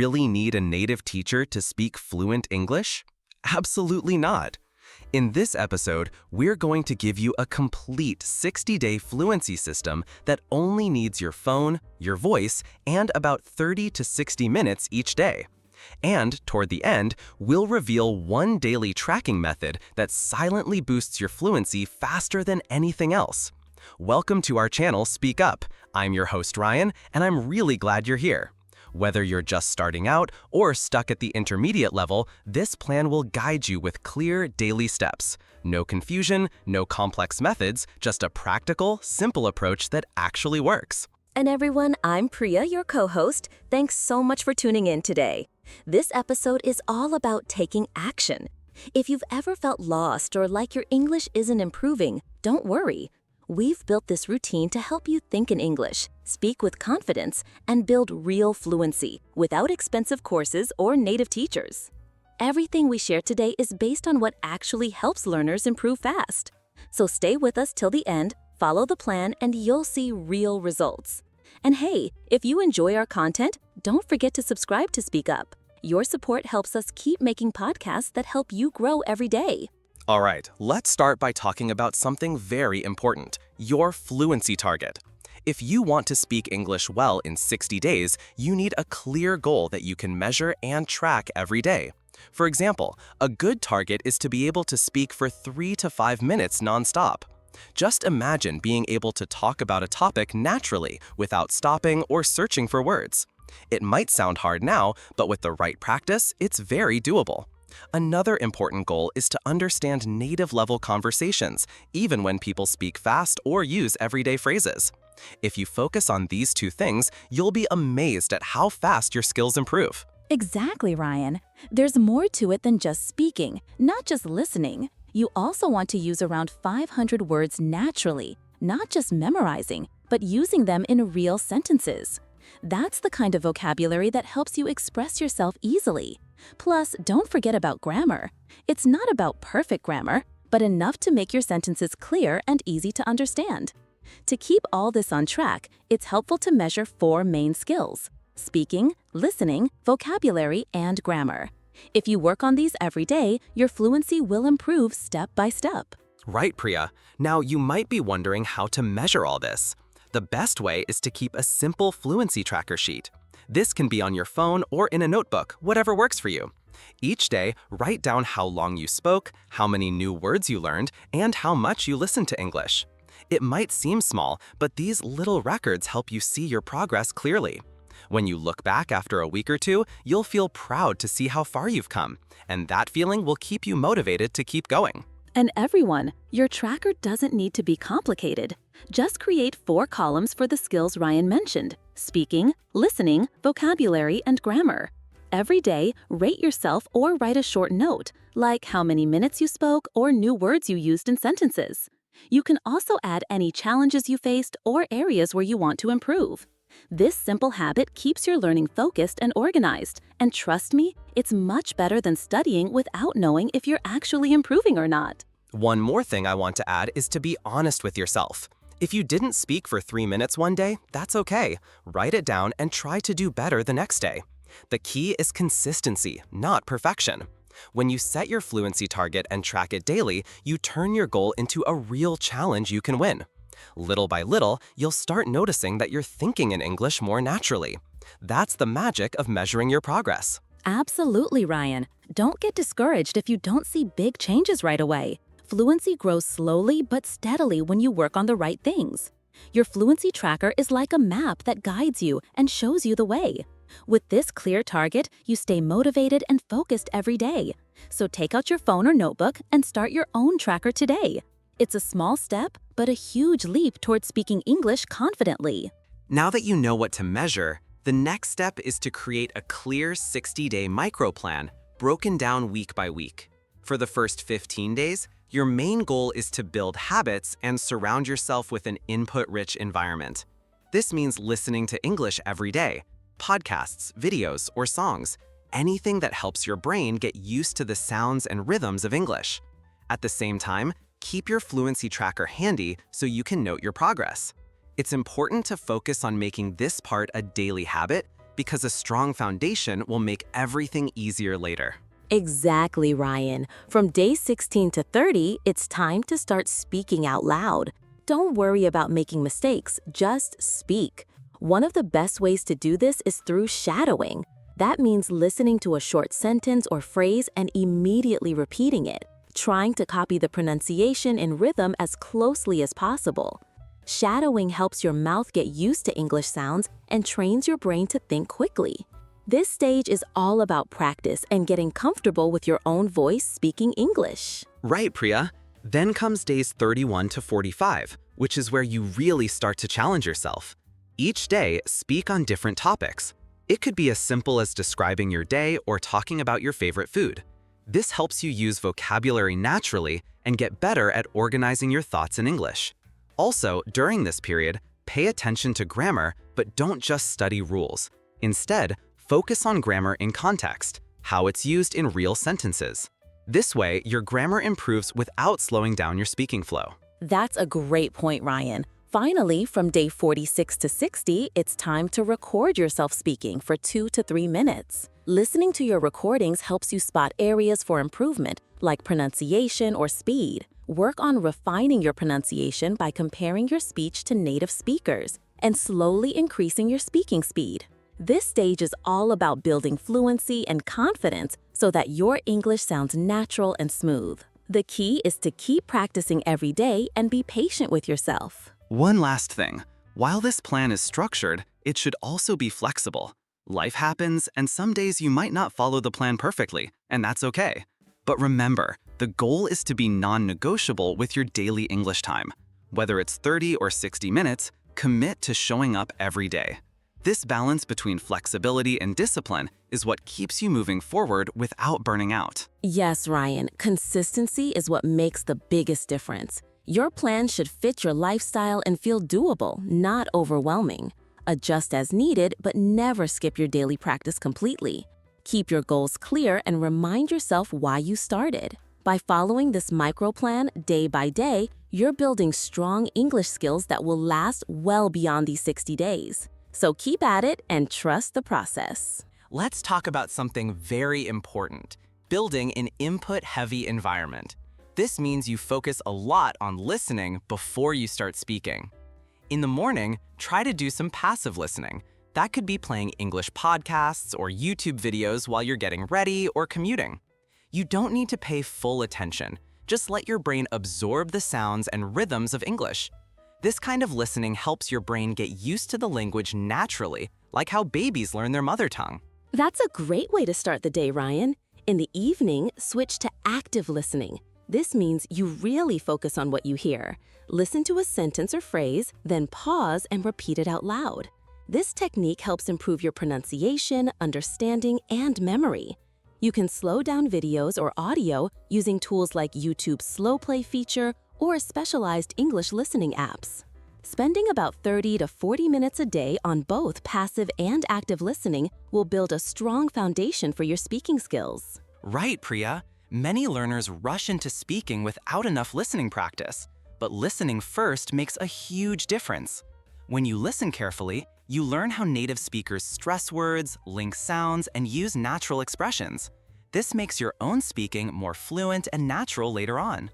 really need a native teacher to speak fluent English? Absolutely not. In this episode, we're going to give you a complete 60-day fluency system that only needs your phone, your voice, and about 30 to 60 minutes each day. And toward the end, we'll reveal one daily tracking method that silently boosts your fluency faster than anything else. Welcome to our channel, Speak Up. I'm your host, Ryan, and I'm really glad you're here. Whether you're just starting out or stuck at the intermediate level, this plan will guide you with clear daily steps. No confusion, no complex methods, just a practical, simple approach that actually works. And everyone, I'm Priya, your co-host. Thanks so much for tuning in today. This episode is all about taking action. If you've ever felt lost or like your English isn't improving, don't worry. We've built this routine to help you think in English, speak with confidence, and build real fluency without expensive courses or native teachers. Everything we share today is based on what actually helps learners improve fast. So stay with us till the end, follow the plan, and you'll see real results. And hey, if you enjoy our content, don't forget to subscribe to Speak Up. Your support helps us keep making podcasts that help you grow every day. All right, let's start by talking about something very important, your fluency target. If you want to speak English well in 60 days, you need a clear goal that you can measure and track every day. For example, a good target is to be able to speak for 3 to 5 minutes nonstop. Just imagine being able to talk about a topic naturally without stopping or searching for words. It might sound hard now, but with the right practice, it's very doable. Another important goal is to understand native-level conversations, even when people speak fast or use everyday phrases. If you focus on these two things, you'll be amazed at how fast your skills improve. Exactly, Ryan. There's more to it than just speaking, not just listening. You also want to use around 500 words naturally, not just memorizing, but using them in real sentences. That's the kind of vocabulary that helps you express yourself easily. Plus, don't forget about grammar. It's not about perfect grammar, but enough to make your sentences clear and easy to understand. To keep all this on track, it's helpful to measure 4 main skills: speaking, listening, vocabulary, and grammar. If you work on these every day, your fluency will improve step by step. Right, Priya. Now, you might be wondering how to measure all this. The best way is to keep a simple fluency tracker sheet. This can be on your phone or in a notebook, whatever works for you. Each day, write down how long you spoke, how many new words you learned, and how much you listened to English. It might seem small, but these little records help you see your progress clearly. When you look back after a week or two, you'll feel proud to see how far you've come, and that feeling will keep you motivated to keep going. And everyone, your tracker doesn't need to be complicated. Just create 4 columns for the skills Ryan mentioned: speaking, listening, vocabulary, and grammar. Every day, rate yourself or write a short note, like how many minutes you spoke or new words you used in sentences. You can also add any challenges you faced or areas where you want to improve. This simple habit keeps your learning focused and organized, and trust me, it's much better than studying without knowing if you're actually improving or not. One more thing I want to add is to be honest with yourself. If you didn't speak for 3 minutes one day, that's okay. Write it down and try to do better the next day. The key is consistency, not perfection. When you set your fluency target and track it daily, you turn your goal into a real challenge you can win. Little by little, you'll start noticing that you're thinking in English more naturally. That's the magic of measuring your progress. Absolutely, Ryan. Don't get discouraged if you don't see big changes right away. Fluency grows slowly but steadily when you work on the right things. Your fluency tracker is like a map that guides you and shows you the way. With this clear target, you stay motivated and focused every day. So take out your phone or notebook and start your own tracker today. It's a small step, but a huge leap towards speaking English confidently. Now that you know what to measure, the next step is to create a clear 60-day micro plan, broken down week by week. For the first 15 days, your main goal is to build habits and surround yourself with an input-rich environment. This means listening to English every day, podcasts, videos, or songs, anything that helps your brain get used to the sounds and rhythms of English. At the same time, keep your fluency tracker handy so you can note your progress. It's important to focus on making this part a daily habit because a strong foundation will make everything easier later. Exactly, Ryan. From day 16 to 30, it's time to start speaking out loud. Don't worry about making mistakes, just speak. One of the best ways to do this is through shadowing. That means listening to a short sentence or phrase and immediately repeating it, trying to copy the pronunciation and rhythm as closely as possible. Shadowing helps your mouth get used to English sounds and trains your brain to think quickly. This stage is all about practice and getting comfortable with your own voice speaking English. Right, Priya. Then comes days 31 to 45, which is where you really start to challenge yourself. Each day, speak on different topics. It could be as simple as describing your day or talking about your favorite food. This helps you use vocabulary naturally and get better at organizing your thoughts in English. Also, during this period, pay attention to grammar, but don't just study rules. Instead, focus on grammar in context, how it's used in real sentences. This way, your grammar improves without slowing down your speaking flow. That's a great point, Ryan. Finally, from day 46 to 60, it's time to record yourself speaking for 2 to 3 minutes. Listening to your recordings helps you spot areas for improvement, like pronunciation or speed. Work on refining your pronunciation by comparing your speech to native speakers and slowly increasing your speaking speed. This stage is all about building fluency and confidence so that your English sounds natural and smooth. The key is to keep practicing every day and be patient with yourself. One last thing. While this plan is structured, it should also be flexible. Life happens, and some days you might not follow the plan perfectly, and that's okay. But remember, the goal is to be non-negotiable with your daily English time. Whether it's 30 or 60 minutes, commit to showing up every day. This balance between flexibility and discipline is what keeps you moving forward without burning out. Yes, Ryan, consistency is what makes the biggest difference. Your plan should fit your lifestyle and feel doable, not overwhelming. Adjust as needed, but never skip your daily practice completely. Keep your goals clear and remind yourself why you started. By following this micro plan day by day, you're building strong English skills that will last well beyond these 60 days. So keep at it and trust the process. Let's talk about something very important: building an input-heavy environment. This means you focus a lot on listening before you start speaking. In the morning, try to do some passive listening. That could be playing English podcasts or YouTube videos while you're getting ready or commuting. You don't need to pay full attention. Just let your brain absorb the sounds and rhythms of English. This kind of listening helps your brain get used to the language naturally, like how babies learn their mother tongue. That's a great way to start the day, Ryan. In the evening, switch to active listening. This means you really focus on what you hear. Listen to a sentence or phrase, then pause and repeat it out loud. This technique helps improve your pronunciation, understanding, and memory. You can slow down videos or audio using tools like YouTube's slow play feature or specialized English listening apps. Spending about 30 to 40 minutes a day on both passive and active listening will build a strong foundation for your speaking skills. Right, Priya. Many learners rush into speaking without enough listening practice, but listening first makes a huge difference. When you listen carefully, you learn how native speakers stress words, link sounds, and use natural expressions. This makes your own speaking more fluent and natural later on.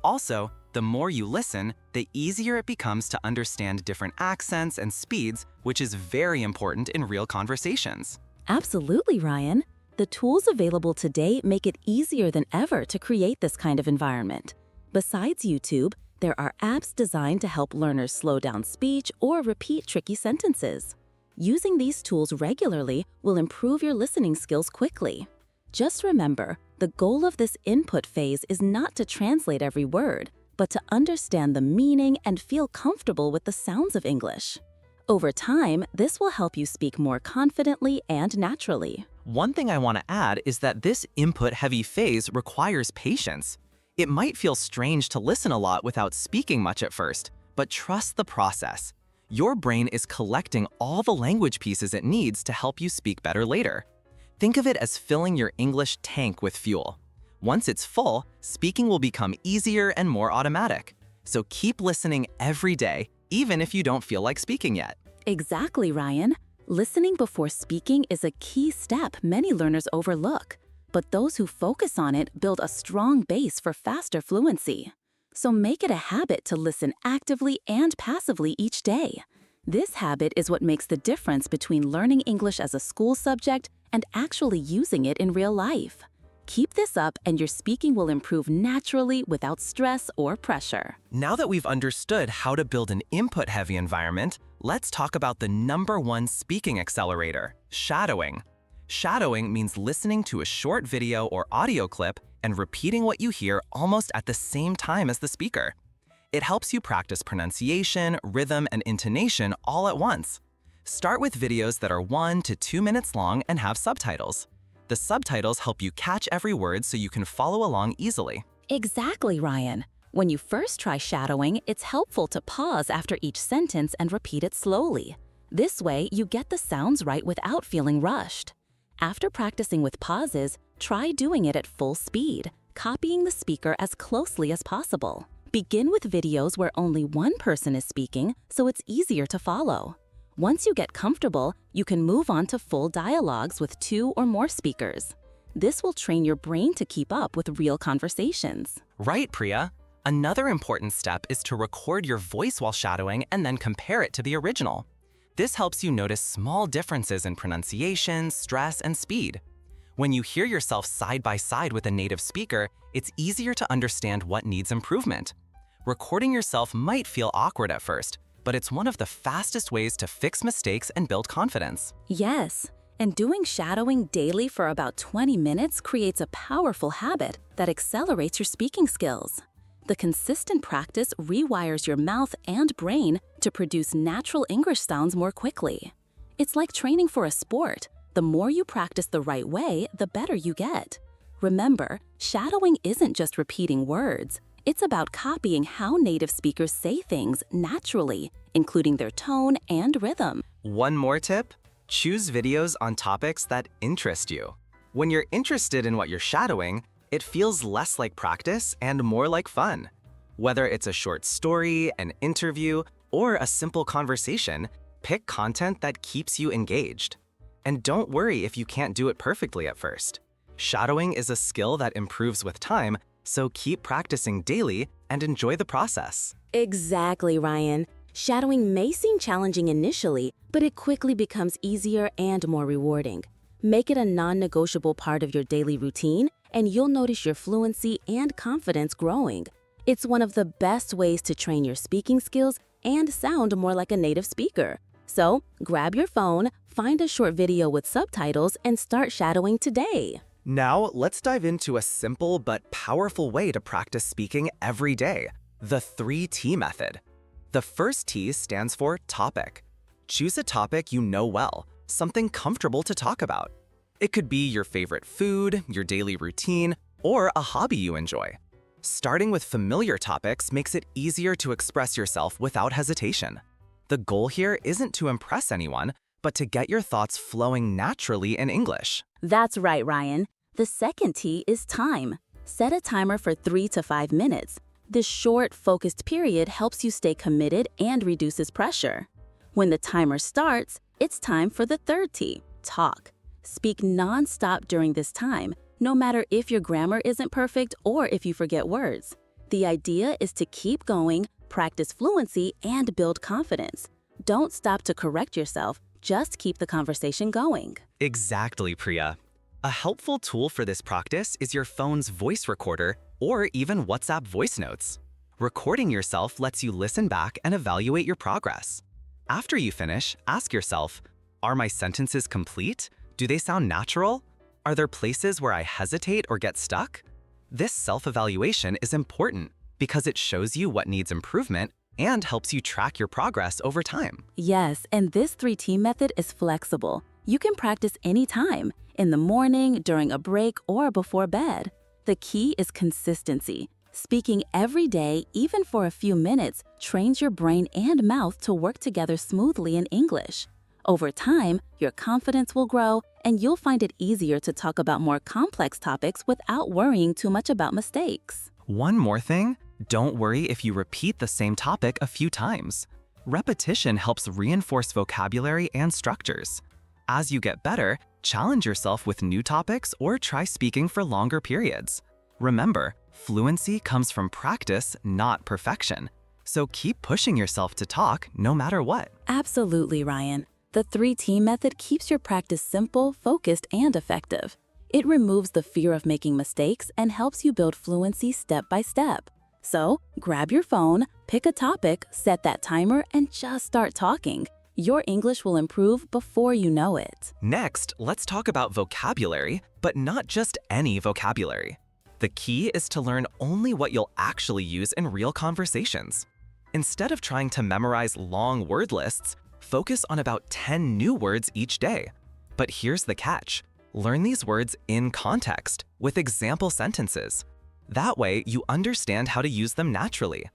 Also, the more you listen, the easier it becomes to understand different accents and speeds, which is very important in real conversations. Absolutely, Ryan. The tools available today make it easier than ever to create this kind of environment. Besides YouTube, there are apps designed to help learners slow down speech or repeat tricky sentences. Using these tools regularly will improve your listening skills quickly. Just remember, the goal of this input phase is not to translate every word, but to understand the meaning and feel comfortable with the sounds of English. Over time, this will help you speak more confidently and naturally. One thing I want to add is that this input-heavy phase requires patience. It might feel strange to listen a lot without speaking much at first, but trust the process. Your brain is collecting all the language pieces it needs to help you speak better later. Think of it as filling your English tank with fuel. Once it's full, speaking will become easier and more automatic. So keep listening every day, even if you don't feel like speaking yet. Exactly, Ryan. Listening before speaking is a key step many learners overlook, but those who focus on it build a strong base for faster fluency. So make it a habit to listen actively and passively each day. This habit is what makes the difference between learning English as a school subject and actually using it in real life. Keep this up and your speaking will improve naturally without stress or pressure. Now that we've understood how to build an input-heavy environment, let's talk about the #1 speaking accelerator, shadowing. Shadowing means listening to a short video or audio clip and repeating what you hear almost at the same time as the speaker. It helps you practice pronunciation, rhythm, and intonation all at once. Start with videos that are 1 to 2 minutes long and have subtitles. The subtitles help you catch every word so you can follow along easily. Exactly, Ryan. When you first try shadowing, it's helpful to pause after each sentence and repeat it slowly. This way, you get the sounds right without feeling rushed. After practicing with pauses, try doing it at full speed, copying the speaker as closely as possible. Begin with videos where only one person is speaking, so it's easier to follow. Once you get comfortable, you can move on to full dialogues with 2 or more speakers. This will train your brain to keep up with real conversations. Right, Priya. Another important step is to record your voice while shadowing and then compare it to the original. This helps you notice small differences in pronunciation, stress, and speed. When you hear yourself side by side with a native speaker, it's easier to understand what needs improvement. Recording yourself might feel awkward at first, but it's one of the fastest ways to fix mistakes and build confidence. Yes, and doing shadowing daily for about 20 minutes creates a powerful habit that accelerates your speaking skills. The consistent practice rewires your mouth and brain to produce natural English sounds more quickly. It's like training for a sport. The more you practice the right way, the better you get. Remember, shadowing isn't just repeating words. It's about copying how native speakers say things naturally, including their tone and rhythm. One more tip: choose videos on topics that interest you. When you're interested in what you're shadowing, it feels less like practice and more like fun. Whether it's a short story, an interview, or a simple conversation, pick content that keeps you engaged. And don't worry if you can't do it perfectly at first. Shadowing is a skill that improves with time, so keep practicing daily and enjoy the process. Exactly, Ryan. Shadowing may seem challenging initially, but it quickly becomes easier and more rewarding. Make it a non-negotiable part of your daily routine, and you'll notice your fluency and confidence growing. It's one of the best ways to train your speaking skills and sound more like a native speaker. So, grab your phone, find a short video with subtitles, and start shadowing today. Now, let's dive into a simple but powerful way to practice speaking every day: the 3T method. The first T stands for topic. Choose a topic you know well, something comfortable to talk about. It could be your favorite food, your daily routine, or a hobby you enjoy. Starting with familiar topics makes it easier to express yourself without hesitation. The goal here isn't to impress anyone, but to get your thoughts flowing naturally in English. That's right, Ryan. The second T is time. Set a timer for 3 to 5 minutes. This short, focused period helps you stay committed and reduces pressure. When the timer starts, it's time for the third T, talk. Speak non-stop during this time, no matter if your grammar isn't perfect or if you forget words. The idea is to keep going, practice fluency, and build confidence. Don't stop to correct yourself, just keep the conversation going. Exactly, Priya. A helpful tool for this practice is your phone's voice recorder or even WhatsApp voice notes. Recording yourself lets you listen back and evaluate your progress. After you finish, ask yourself, are my sentences complete? Do they sound natural? Are there places where I hesitate or get stuck? This self-evaluation is important because it shows you what needs improvement and helps you track your progress over time. Yes, and this 3T method is flexible. You can practice anytime, in the morning, during a break, or before bed. The key is consistency. Speaking every day, even for a few minutes, trains your brain and mouth to work together smoothly in English. Over time, your confidence will grow, and you'll find it easier to talk about more complex topics without worrying too much about mistakes. One more thing, don't worry if you repeat the same topic a few times. Repetition helps reinforce vocabulary and structures. As you get better, challenge yourself with new topics or try speaking for longer periods. Remember, fluency comes from practice, not perfection. So keep pushing yourself to talk no matter what. Absolutely, Ryan. The 3T method keeps your practice simple, focused, and effective. It removes the fear of making mistakes and helps you build fluency step by step. So, grab your phone, pick a topic, set that timer, and just start talking. Your English will improve before you know it. Next, let's talk about vocabulary, but not just any vocabulary. The key is to learn only what you'll actually use in real conversations. Instead of trying to memorize long word lists, focus on about 10 new words each day. But here's the catch. Learn these words in context, with example sentences. That way, you understand how to use them naturally.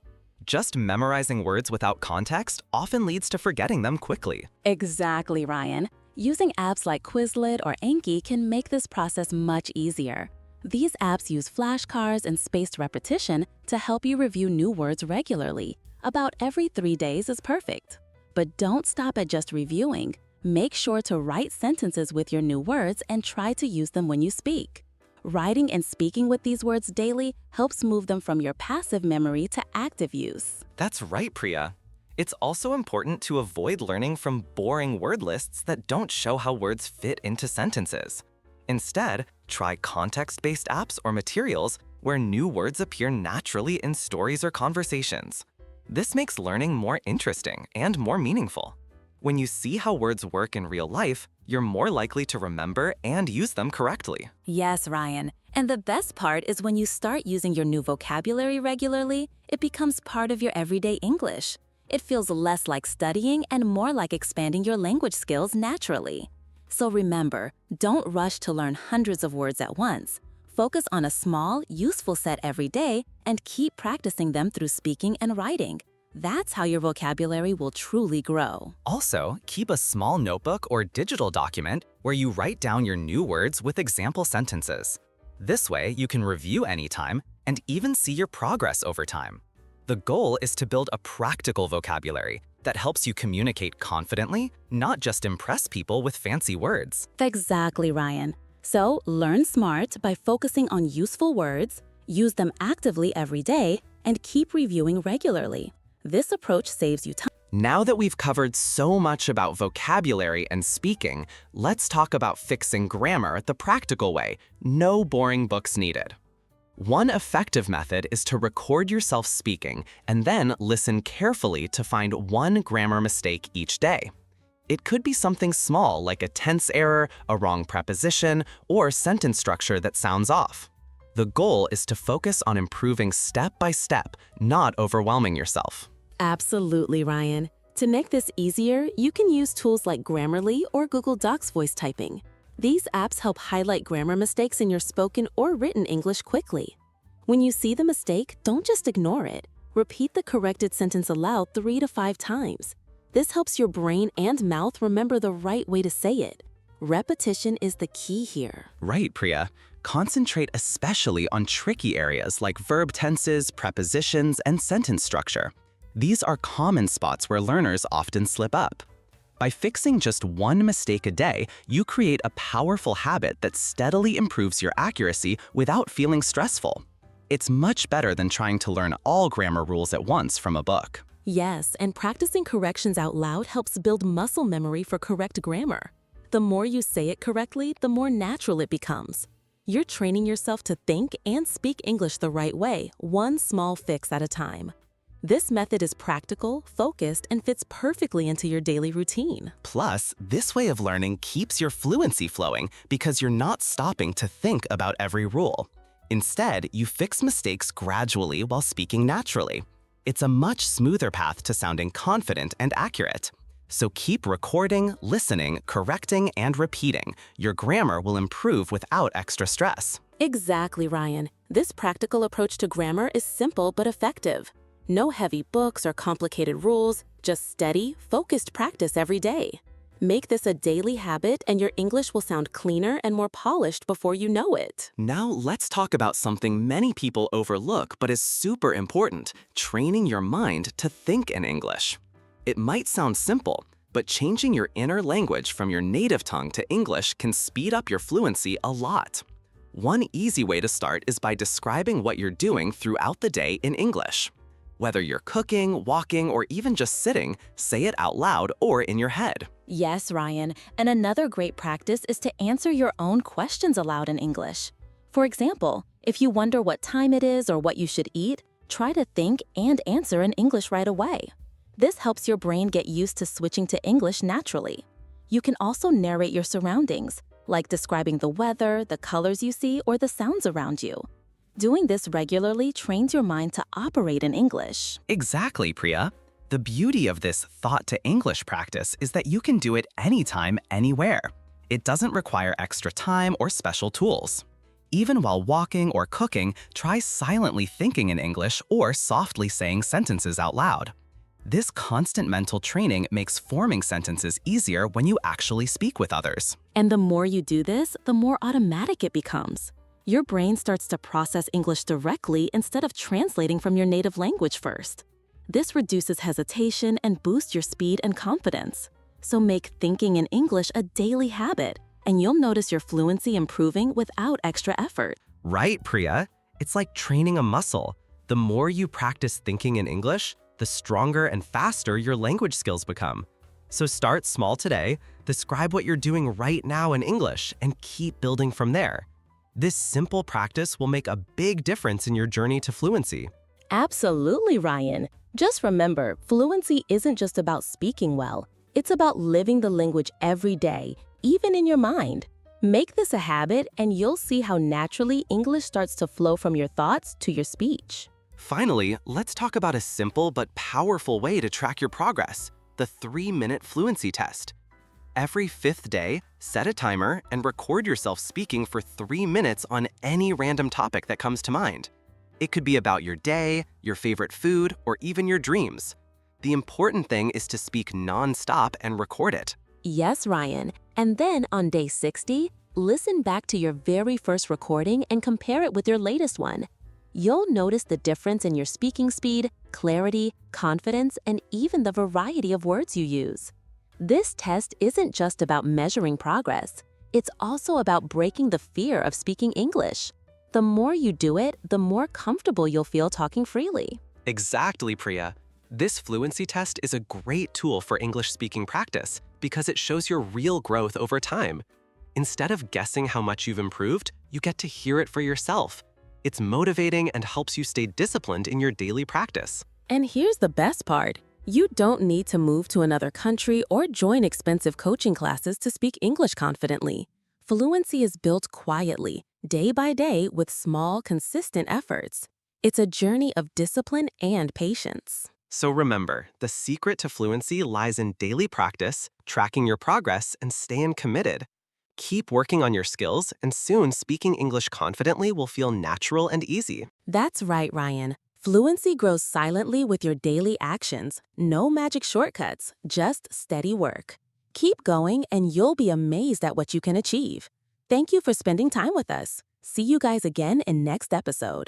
Just memorizing words without context often leads to forgetting them quickly. Exactly, Ryan. Using apps like Quizlet or Anki can make this process much easier. These apps use flashcards and spaced repetition to help you review new words regularly. About every 3 days is perfect. But don't stop at just reviewing. Make sure to write sentences with your new words and try to use them when you speak. Writing and speaking with these words daily helps move them from your passive memory to active use. That's right, Priya. It's also important to avoid learning from boring word lists that don't show how words fit into sentences. Instead, try context-based apps or materials where new words appear naturally in stories or conversations. This makes learning more interesting and more meaningful. When you see how words work in real life, you're more likely to remember and use them correctly. Yes, Ryan. And the best part is when you start using your new vocabulary regularly, it becomes part of your everyday English. It feels less like studying and more like expanding your language skills naturally. So remember, don't rush to learn hundreds of words at once. Focus on a small, useful set every day and keep practicing them through speaking and writing. That's how your vocabulary will truly grow. Also, keep a small notebook or digital document where you write down your new words with example sentences. This way, you can review anytime and even see your progress over time. The goal is to build a practical vocabulary that helps you communicate confidently, not just impress people with fancy words. Exactly, Ryan. So, learn smart by focusing on useful words, use them actively every day, and keep reviewing regularly. This approach saves you time. Now that we've covered so much about vocabulary and speaking, let's talk about fixing grammar the practical way. No boring books needed. One effective method is to record yourself speaking and then listen carefully to find one grammar mistake each day. It could be something small like a tense error, a wrong preposition, or sentence structure that sounds off. The goal is to focus on improving step by step, not overwhelming yourself. Absolutely, Ryan. To make this easier, you can use tools like Grammarly or Google Docs voice typing. These apps help highlight grammar mistakes in your spoken or written English quickly. When you see the mistake, don't just ignore it. Repeat the corrected sentence aloud 3 to 5 times. This helps your brain and mouth remember the right way to say it. Repetition is the key here. Right, Priya. Concentrate especially on tricky areas like verb tenses, prepositions, and sentence structure. These are common spots where learners often slip up. By fixing just one mistake a day, you create a powerful habit that steadily improves your accuracy without feeling stressful. It's much better than trying to learn all grammar rules at once from a book. Yes, and practicing corrections out loud helps build muscle memory for correct grammar. The more you say it correctly, the more natural it becomes. You're training yourself to think and speak English the right way, one small fix at a time. This method is practical, focused, and fits perfectly into your daily routine. Plus, this way of learning keeps your fluency flowing because you're not stopping to think about every rule. Instead, you fix mistakes gradually while speaking naturally. It's a much smoother path to sounding confident and accurate. So keep recording, listening, correcting, and repeating. Your grammar will improve without extra stress. Exactly, Ryan. This practical approach to grammar is simple but effective. No heavy books or complicated rules, just steady, focused practice every day. Make this a daily habit and your English will sound cleaner and more polished before you know it. Now let's talk about something many people overlook but is super important, training your mind to think in English. It might sound simple, but changing your inner language from your native tongue to English can speed up your fluency a lot. One easy way to start is by describing what you're doing throughout the day in English. Whether you're cooking, walking, or even just sitting, say it out loud or in your head. Yes, Ryan, and another great practice is to answer your own questions aloud in English. For example, if you wonder what time it is or what you should eat, try to think and answer in English right away. This helps your brain get used to switching to English naturally. You can also narrate your surroundings, like describing the weather, the colors you see, or the sounds around you. Doing this regularly trains your mind to operate in English. Exactly, Priya. The beauty of this thought to English practice is that you can do it anytime, anywhere. It doesn't require extra time or special tools. Even while walking or cooking, try silently thinking in English or softly saying sentences out loud. This constant mental training makes forming sentences easier when you actually speak with others. And the more you do this, the more automatic it becomes. Your brain starts to process English directly instead of translating from your native language first. This reduces hesitation and boosts your speed and confidence. So make thinking in English a daily habit, and you'll notice your fluency improving without extra effort. Right, Priya? It's like training a muscle. The more you practice thinking in English, the stronger and faster your language skills become. So start small today, describe what you're doing right now in English, and keep building from there. This simple practice will make a big difference in your journey to fluency. Absolutely, Ryan. Just remember, fluency isn't just about speaking well. It's about living the language every day, even in your mind. Make this a habit, and you'll see how naturally English starts to flow from your thoughts to your speech. Finally, let's talk about a simple but powerful way to track your progress, the 3-minute fluency test. Every 5th day, set a timer and record yourself speaking for 3 minutes on any random topic that comes to mind. It could be about your day, your favorite food, or even your dreams. The important thing is to speak non-stop and record it. Yes, Ryan. And then on day 60, listen back to your very first recording and compare it with your latest one. You'll notice the difference in your speaking speed, clarity, confidence, and even the variety of words you use. This test isn't just about measuring progress. It's also about breaking the fear of speaking English. The more you do it, the more comfortable you'll feel talking freely. Exactly, Priya. This fluency test is a great tool for English speaking practice because it shows your real growth over time. Instead of guessing how much you've improved, you get to hear it for yourself. It's motivating and helps you stay disciplined in your daily practice. And here's the best part. You don't need to move to another country or join expensive coaching classes to speak English confidently. Fluency is built quietly, day by day with small, consistent efforts. It's a journey of discipline and patience. So remember, the secret to fluency lies in daily practice, tracking your progress, and staying committed. Keep working on your skills, and soon speaking English confidently will feel natural and easy. That's right, Ryan. Fluency grows silently with your daily actions. No magic shortcuts, just steady work. Keep going, and you'll be amazed at what you can achieve. Thank you for spending time with us. See you guys again in next episode.